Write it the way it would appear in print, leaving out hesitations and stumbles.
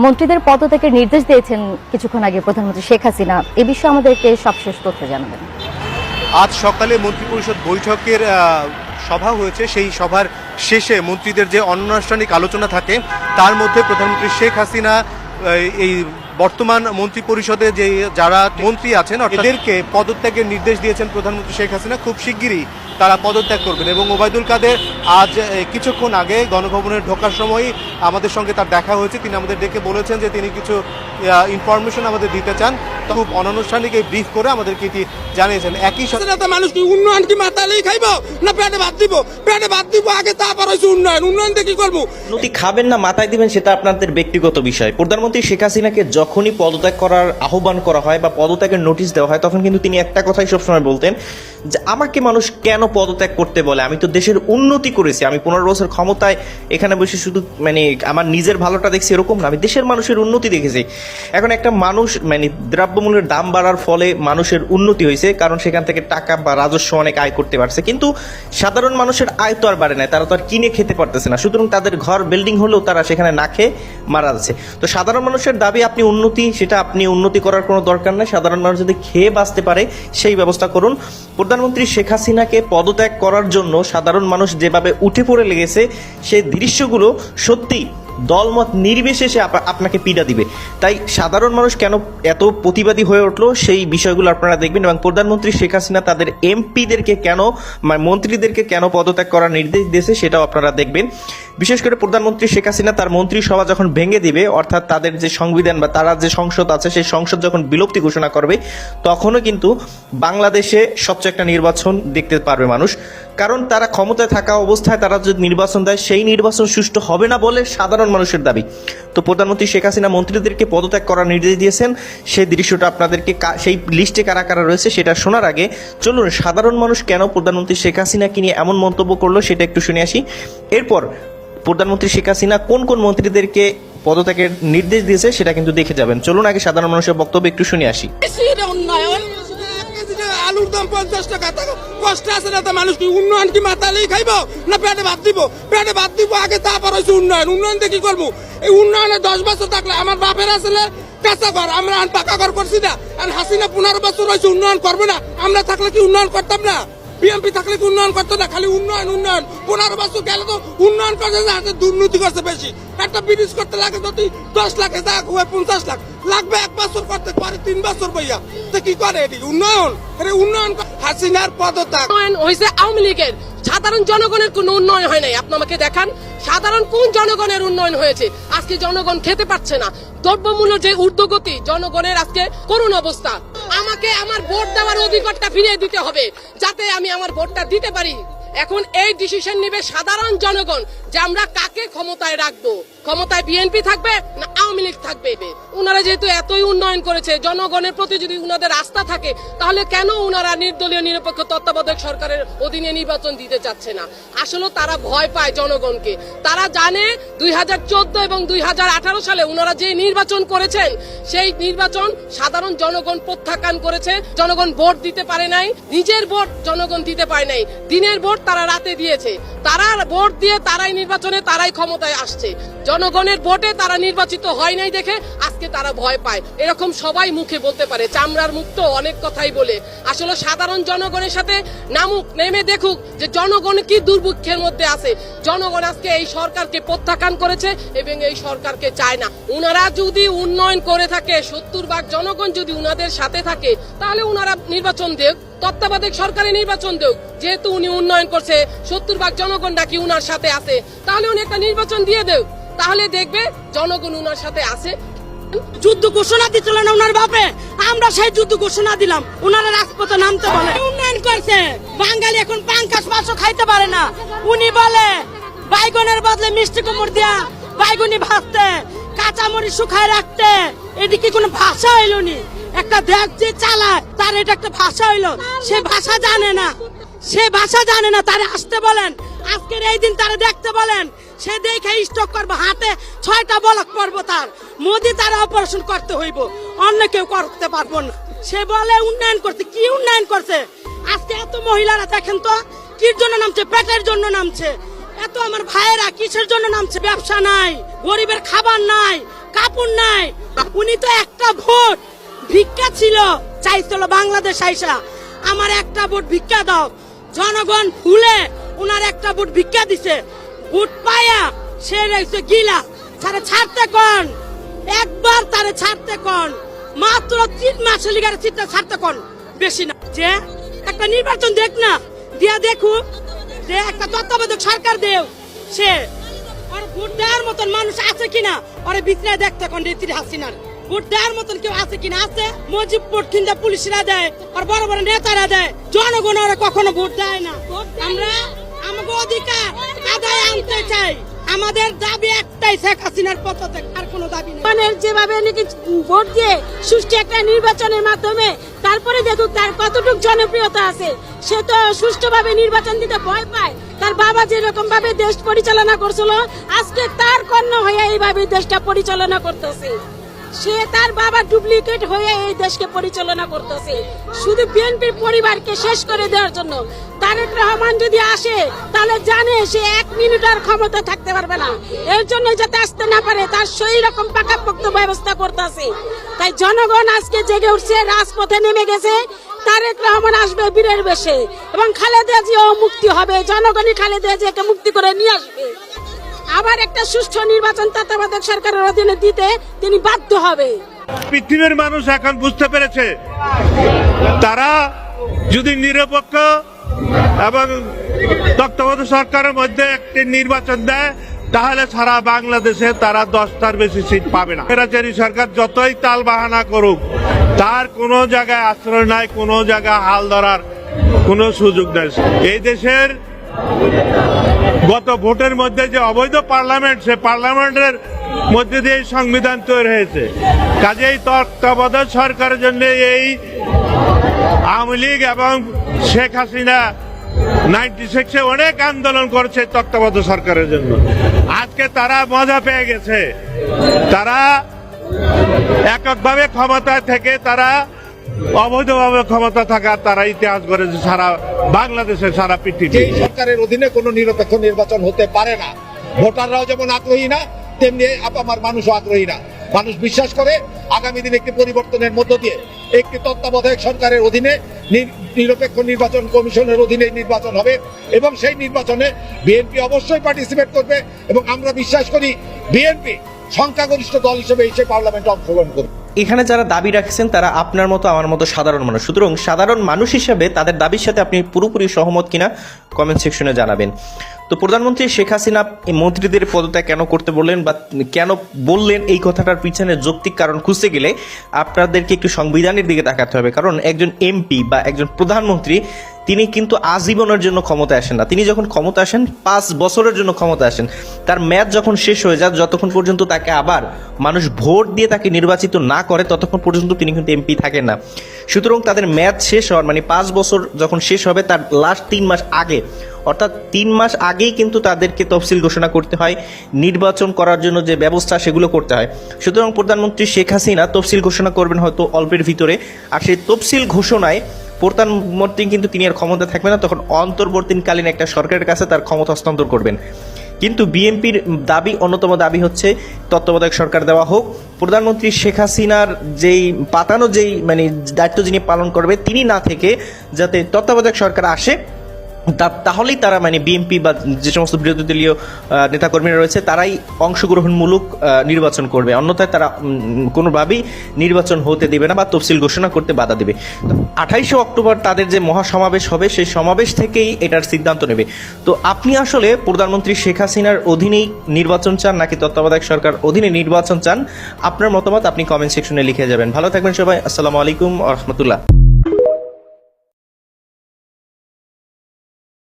মন্ত্রীদের পদত্যাগের নির্দেশ দিয়েছেন কিছুক্ষণ আগে প্রধানমন্ত্রী শেখ হাসিনা। এ বিষয়ে আমাদেরকে সবশেষ তথ্য জানাবেন। আজ সকালে মন্ত্রিপরিষদ বৈঠকের সভা হয়েছে। সেই সভার শেষে মন্ত্রীদের যে অনানুষ্ঠানিক আলোচনা থাকে তার মধ্যে প্রধানমন্ত্রী শেখ হাসিনা এই বর্তমান মন্ত্রী পরিষদে যে যারা মন্ত্রী আছেন এদেরকে পদত্যাগের নির্দেশ দিয়েছেন প্রধানমন্ত্রী শেখ হাসিনা। খুব শিগগিরই তারা পদত্যাগ করবেন এবং ওবায়দুল কাদের আজ কিছুক্ষণ আগে গণভবনে ঢোকার সময় আমাদের সঙ্গে তার দেখা হয়েছে। তিনি আমাদের ডেকে বলেছেন যে তিনি কিছু ইনফরমেশন আমাদের দিতে চান। খুব অনানুষ্ঠানিক এই ব্রিফ করে আমাদেরকে এটি জানিয়েছেন। একই সাথে মানুষ কি উন্নয়ন কি মাতালেই খাইব না পেটে ভাত দিব? পেটে ভাত দিব আগে, তারপর হচ্ছে উন্নয়ন দিয়ে কি করবো? উন্নতি খাবেন না মাথায় দিবেন সেটা আপনাদের ব্যক্তিগত বিষয়। প্রধানমন্ত্রী শেখ হাসিনাকে যখনই পদত্যাগ করার আহ্বান করা হয় বা পদত্যাগের নোটিশ দেওয়া হয় তখন কিন্তু তিনি একটা কথাই সবসময় বলতেন যে আমাকে মানুষ কেন পদত্যাগ করতে বলে, আমি তো দেশের উন্নতি করেছি, আমি 15 বছর ক্ষমতায় এখানে বসে শুধু আমার নিজের ভালোটা দেখছি এরকম না, আমি দেশের মানুষের উন্নতি দেখেছি। এখন একটা মানুষ দ্রব্যমূল্যের দাম বাড়ার ফলে মানুষের উন্নতি হয়েছে, কারণ সেখান থেকে টাকা বা রাজস্ব অনেক আয় করতে পারছে, কিন্তু সাধারণ মানুষের আয় তো আর বাড়ে নাই, তারা তো আর কিনে খেতে পারতেছে না, সুতরাং তাদের ঘর বিল্ডিং হলেও তারা সেখানে না খেয়ে মারা যাচ্ছে। তো সাধারণ মানুষের দাবি আপনি উন্নতি, সেটা আপনি উন্নতি করার কোনো দরকার নাই, সাধারণ মানুষ যদি খেয়ে বাঁচতে পারে সেই ব্যবস্থা করুন। প্রধানমন্ত্রী শেখ হাসিনাকে পদত্যাগ করার জন্য সাধারণ মানুষ যেভাবে উঠে পড়ে লেগেছে সেই দৃশ্যগুলো সত্যি দলমত নির্বিশেষে আপনাকে পীড়া দিবে। তাই সাধারণ মানুষ কেন এত প্রতিবাদী হয়ে উঠলো সেই বিষয়গুলো আপনারা দেখবেন এবং প্রধানমন্ত্রী শেখ হাসিনা তাদের এমপিদেরকে কেন মন্ত্রীদেরকে কেন পদত্যাগ করার নির্দেশ দিয়েছে সেটাও আপনারা দেখবেন। বিশেষ করে প্রধানমন্ত্রী শেখ হাসিনা তার মন্ত্রিসভা যখন ভেঙে দিবে, অর্থাৎ তাদের যে সংবিধান বা তারা যে সংসদ আছে সেই সংসদ যখন বিলুপ্তি ঘোষণা করবে তখনও কিন্তু বাংলাদেশে স্বচ্ছ একটা নির্বাচন দেখতে পারবে মানুষ, কারণ তারা ক্ষমতায় থাকা অবস্থায় তারা যদি নির্বাচন দেয় সেই নির্বাচন সুষ্ঠু হবে না বলে সাধারণ মানুষের দাবি। তো প্রধানমন্ত্রী শেখ হাসিনা মন্ত্রীদেরকে পদত্যাগ করার নির্দেশ দিয়েছেন, সেই দৃশ্যটা আপনাদেরকে সেই লিস্টে কারা কারা রয়েছে সেটা শোনার আগে চলুন সাধারণ মানুষ কেন প্রধানমন্ত্রী শেখ হাসিনাকে নিয়ে এমন মন্তব্য করলো সেটা একটু শুনে আসি। এরপর প্রধানমন্ত্রী শেখ হাসিনা কোন কোন মন্ত্রীদেরকে পদত্যাগের নির্দেশ দিয়েছে সেটা কিন্তু দেখে যাবেন। চলুন আগে সাধারণ মানুষের বক্তব্য একটু শুনে আসি। আলুর দাম 50 টাকা, কষ্ট আছে না? মানুষ কি উন্নয়ন কি মাতালেই খাইব না পেটে ভাত দিব? পেটে ভাত দিব আগে, তারপর হচ্ছে উন্নয়ন দিয়ে কি করবো? এই উন্নয়নে 10 বছর থাকলে আমার বাপের আসলে কাঁচা ঘর, আমরা পাকা ঘর করছি না। আর হাসিনা 15 বছর হয়েছে উন্নয়ন করবে না? আমরা থাকলে কি উন্নয়ন করতাম না? বিএনপি থাকলে কি উন্নয়ন করতো না? খালি উন্নয়ন 15 বছর গেলে তো উন্নয়ন করছে না, দুর্নীতি করছে বেশি। একটা ব্রিজ করতে লাগে যদি 10 লাখে যা 50 লাখ লাগবে, 1 বছর করতে পারে 3 বছর বইয়া। তো কি করে এটি উন্নয়ন? উন্নয়ন হাসিনার পদত্যাগ হয়েছে আওয়ামী লীগের, সাধারণ জনগণের কোন উন্নয়ন হয় নাই। আপনি আমাকে দেখান সাধারণ কোন জনগণের উন্নয়ন হয়েছে? আজকে জনগণ খেতে পাচ্ছে না, দ্রব্যমূল্য যে ঊর্ধ্বগতি, জনগণের আজকে করুণ অবস্থা। আমাকে আমার ভোট দেওয়ার অধিকারটা ফিরিয়ে দিতে হবে যাতে আমি আমার ভোটটা দিতে পারি। এখন এই ডিসিশন নেবে সাধারণ জনগণ যে আমরা কাকে ক্ষমতায় রাখবো, ক্ষমতায় বিএনপি থাকবে না আওয়ামী লীগ থাকবে। উনারা যেহেতু এতই উন্নয়ন করেছে, জনগণের প্রতি যদি উনাদের আস্থা থাকে তাহলে কেন উনারা নির্দলীয় নিরপেক্ষ তত্ত্বাবধায়ক সরকারের অধীনে নির্বাচন দিতে চাচ্ছে না? আসলে তারা ভয় পায় জনগণকে। তারা জানে 2014 এবং 2018 সালে উনারা যে নির্বাচন করেছেন সেই নির্বাচন সাধারণ জনগণ প্রত্যাখ্যান করেছে, জনগণ ভোট দিতে পারে নাই, নিজের ভোট জনগণ দিতে পারে নাই, দিনের ভোট তারা রাতে দিয়েছে। তারা ভোট দিয়ে তারাই নির্বাচনে তারাই ক্ষমতায় আসছে, জনগণের ভোটে তারা নির্বাচিত হয় নাই দেখে আজকে তারা ভয় পায়। এরকম সবাই মুখে বলতে পারে, চামড়ার মুখ তো অনেক কথাই বলে। আসলে সাধারণ জনগণের সাথে নামুক, নেমে দেখুক যে জনগণ কি দুর্ভিক্ষের মধ্যে আছে। জনগণ আজকে এই সরকারকে প্রত্যাখ্যান করেছে এবং এই সরকারকে চায় না। উনারা যদি উন্নয়ন করে থাকে, 70% জনগণ যদি উনাদের সাথে থাকে তাহলে উনারা নির্বাচন দেখ, তত্ত্বাবধায়ক সরকারে নির্বাচন দেখ। যেহেতু উনি উন্নয়ন করছে, 70% জনগণ নাকি উনার সাথে আছে, তাহলে উনি একটা নির্বাচন দিয়ে দেও, তাহলে দেখবে জনগণ উনার সাথে আছে। যুদ্ধ ঘোষণা দিচ্ছিল না উনার বাপে, আমরা সেই যুদ্ধ ঘোষণা দিলাম, উনারা রাজপথে নামতে বলে। উন্নয়ন করছে, বাঙালি এখন পাঙ্কাশ মাছও খাইতে পারে না। উনি বলে বাইগনের বদলে মিষ্টি কুমড় দিয়া বাইগনি ভাজতে, কাঁচামরিচ শুকায় রাখতে, এটি কি কোনো ভাষা হইল নি? একটা দেশ যে চালায় তার এটা একটা ভাষা হইলো? সে ভাষা জানে না, সে ভাষা জানে না। তারে আসতে বলেন, আজকের এই দিন তারা দেখতে বলেন, সে দেখে স্টক করবো, হাতে 6টা বলক পড়বো। তার মোদি তার অপারেশন করতে হইব, অন্য কেউ করতে পারবো না। সে বলে উন্নয়ন করতে, কি উন্নয়ন করছে? আজকে এত মহিলারা দেখেন তো কির জন্য নামছে, পেটের জন্য নামছে। এত আমার ভাইয়েরা কিসের জন্য নামছে? ব্যবসা নাই, গরিবের খাবার নাই, কাপড় নাই। উনি তো একটা ভোট ভিক্ষা ছিল, চাইছিল বাংলাদেশ আইসা আমার একটা ভোট ভিক্ষা দাও। জনগণ ফুলে উনার একটা ভোট ভিক্ষা দিছে, ভোট পায়া সে রয়েছে গিলা। তারা ছাড়তে কোন, একবার তারা ছাড়তে কোন, মাত্র 3 মাস লিগারে চিন্তা ছাড়তে কোন, বেশি না। যে একটা নির্বাচন দেখ না, দিয়া দেখুক যে একটা তত্ত্বাবধায়ক সরকার দেও, সে আর ভোট দেওয়ার মতন মানুষ আছে কিনা ওরে বিছনায় দেখতে কোন রীতি হাসিনার ভোট দেওয়ার মতন কেউ আছে কিনা। আছে মুজিবপুর কিংবা পুলিশরা দেয় আর বড় বড় নেতারা দেয়, জনগণ ওরা কখনো ভোট দেয় না। আমরা আমাকে অধিকার আদায় আনতে চাই। আমাদের দাবি একটাই, শেখ হাসিনার পদত্যাগ, আর কোনো দাবি নেই। মানে যেভাবে নাকি ভোট দিয়ে সুষ্ঠু একটা নির্বাচনের মাধ্যমে তারপরে দেখুক তার কতটুকু জনপ্রিয়তা আছে। সে তো সুষ্ঠুভাবে নির্বাচন দিতে ভয় পায়। তার বাবা যেরকম ভাবে দেশ পরিচালনা করছিল, আজকে তার কন্যা হয়ে এইভাবে দেশটা পরিচালনা করতেছে। সে তার বাবা ডুপ্লিকেট হয়ে এই দেশকে পরিচালনা করতেছে শুধু বিএনপির পরিবারকে শেষ করে দেওয়ার জন্য। তারেক রহমান যদি আসে তাহলে জানে সে 1 মিনিট আর ক্ষমতা থাকতে পারবে না। এর জন্য যাতে আসতে না পারে তার সেই রকম পাকাপোক্ত ব্যবস্থা করতেছে। তাই জনগণ আজকে জেগে উঠছে, রাজপথে নেমে গেছে। তারেক রহমান আসবে বীরের বেশে এবং খালেদা জিয়াও মুক্তি হবে। জনগণই খালেদা জিয়াকে মুক্তি করে নিয়ে আসবে। আবার একটা সুষ্ঠু নির্বাচন তত্ত্বাবধায়ক সরকারের অধীনে দিতে তিনি বাধ্য হবে। পৃথিবীর মানুষ এখন বুঝতে পেরেছে, তারা যদি নিরপেক্ষ এবং তত্ত্বাবধায়ক সরকারের মধ্যে একটি নির্বাচন দেয় তাহলে সারা বাংলাদেশে তারা 10টার বেশি সিট পাবে না। স্বৈরাচারী সরকার যতই তাল বাহানা করুক, তার কোনো জায়গায় আশ্রয় নাই, কোনো জায়গায় হাল ধরার কোনো সুযোগ নেই। এই দেশের গত ভোটের মধ্যে যে অবৈধ পার্লামেন্ট, সে পার্লামেন্টের মধ্যে দিয়ে সংবিধান তৈরি হয়েছে। কাজেই তত্ত্বাবধায়ক সরকারের জন্য এই আওয়ামী লীগ এবং শেখ হাসিনা 96-এ অনেক আন্দোলন করেছে তত্ত্বাবধায়ক সরকারের জন্য। আজকে তারা মজা পেয়ে গেছে। তারা এককভাবে ক্ষমতা থেকে তারা অবৈধভাবে ক্ষমতা থাকা তারা ইতিহাস করেছে সারা বাংলাদেশের, সারা পৃথিবী। এই সরকারের অধীনে কোনো নিরপেক্ষ নির্বাচন হতে পারে না। ভোটাররাও যেমন আগ্রহী না, তেমনি আপামার মানুষও আগ্রহী না। মানুষ বিশ্বাস করে আগামী দিনে একটি পরিবর্তনের মধ্য দিয়ে একটি তত্ত্বাবধায়ক সরকারের অধীনে নিরপেক্ষ নির্বাচন কমিশনের অধীনে নির্বাচন হবে এবং সেই নির্বাচনে বিএনপি অবশ্যই পার্টিসিপেট করবে এবং আমরা বিশ্বাস করি বিএনপি সংখ্যাগরিষ্ঠ দল হিসেবে এসে পার্লামেন্টে অংশগ্রহণ করবে। এখানে যারা দাবি রাখছেন তারা আপনার মতো আমার মতো সাধারণ মানুষ। সুতরাং সাধারণ মানুষ হিসেবে তাদের দাবির সাথে আপনি পুরোপুরি সহমত কিনা কমেন্ট সেকশনে জানাবেন। তো প্রধানমন্ত্রী শেখ হাসিনা এই মন্ত্রীদের পদত্যাগ কেন করতে বললেন বা কেন বললেন, এই কথাটার পিছনে যৌক্তিক কারণ খুঁজতে গেলে আপনাদেরকে একটু সংবিধানের দিকে তাকাতে হবে। কারণ একজন এমপি বা একজন প্রধানমন্ত্রী তিনি কিন্তু আজীবনের জন্য ক্ষমতায় আসেন না। তিনি যখন ক্ষমতা আসেন 5 বছরের জন্য ক্ষমতা আসেন। তার মেয়াদ যখন শেষ হয়ে যায়, যতক্ষণ পর্যন্ত তাকে আবার মানুষ ভোট দিয়ে তাকে নির্বাচিত না করে ততক্ষণ পর্যন্ত তিনি কিন্তু এমপি থাকেন না। সুতরাং তাদের মেয়াদ শেষ হওয়ার মানে 5 বছর যখন শেষ হবে তার লাস্ট 3 মাস আগে, অর্থাৎ 3 মাস আগেই কিন্তু তাদেরকে তফসিল ঘোষণা করতে হয়, নির্বাচন করার জন্য যে ব্যবস্থা সেগুলো করতে হয়। সুতরাং প্রধানমন্ত্রী শেখ হাসিনা তফসিল ঘোষণা করবেন হয়তো অল্পের ভিতরে, আর সেই তফসিল ঘোষণায় প্রধানমন্ত্রী কিন্তু তিনি আর ক্ষমতা থাকবে না, তখন অন্তর্বর্তীকালীন একটা সরকারের কাছে তার ক্ষমতা হস্তান্তর করবেন। কিন্তু বিএনপির দাবি, অন্যতম দাবি হচ্ছে তত্ত্বাবধায়ক সরকার দেওয়া হোক। প্রধানমন্ত্রী শেখ হাসিনার যেই পাতানো যেই মানে দায়িত্ব যিনি পালন করবে তিনি না থেকে যাতে তত্ত্বাবধায়ক সরকার আসে, তাহলেই তারা মানে বিএনপি বা যে সমস্ত বিরোধী দলীয় নেতাকর্মীরা রয়েছে তারাই অংশগ্রহণমূলক নির্বাচন করবে। অন্যথায় তারা কোনোভাবেই নির্বাচন হতে দেবে না বা তফসিল ঘোষণা করতে বাধা দেবে। 28শে অক্টোবর তাদের যে মহাসমাবেশ হবে সেই সমাবেশ থেকেই এটার সিদ্ধান্ত নেবে। তো আপনি আসলে প্রধানমন্ত্রী শেখ হাসিনার অধীনেই নির্বাচন চান নাকি তত্ত্বাবধায়ক সরকার অধীনে নির্বাচন চান? আপনার মতামত আপনি কমেন্ট সেকশনে লিখে যাবেন। ভালো থাকবেন সবাই। আসসালামু আলাইকুম ওয়া রাহমাতুল্লাহ।